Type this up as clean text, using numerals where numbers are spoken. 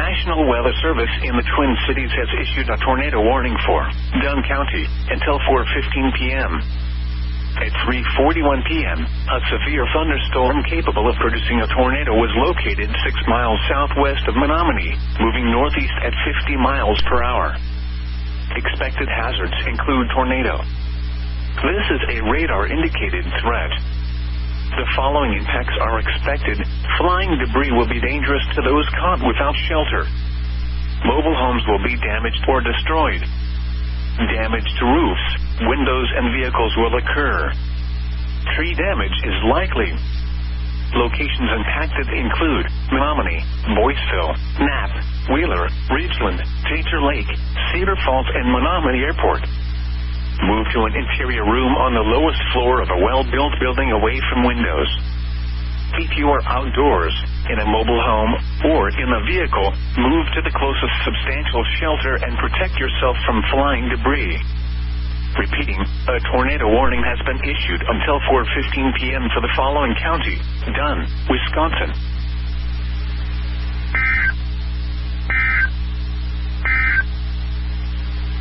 National Weather Service in the Twin Cities has issued a tornado warning for Dunn County until 4:15 p.m. At 3:41 p.m., a severe thunderstorm capable of producing a tornado was located 6 miles southwest of Menominee, moving northeast at 50 miles per hour. Expected hazards include tornado. This is a radar-indicated threat. The following impacts are expected. Flying debris will be dangerous to those caught without shelter. Mobile homes will be damaged or destroyed. Damage to roofs, windows, and vehicles will occur. Tree damage is likely. Locations impacted include Menominee, Boyceville, Knapp, Wheeler, Ridgeland, Tater Lake, Cedar Falls, and Menominee Airport. Move to an interior room on the lowest floor of a well-built building away from windows. If you are outdoors, in a mobile home, or in a vehicle, move to the closest substantial shelter and protect yourself from flying debris. Repeating, a tornado warning has been issued until 4:15 p.m. for the following county: Dunn, Wisconsin,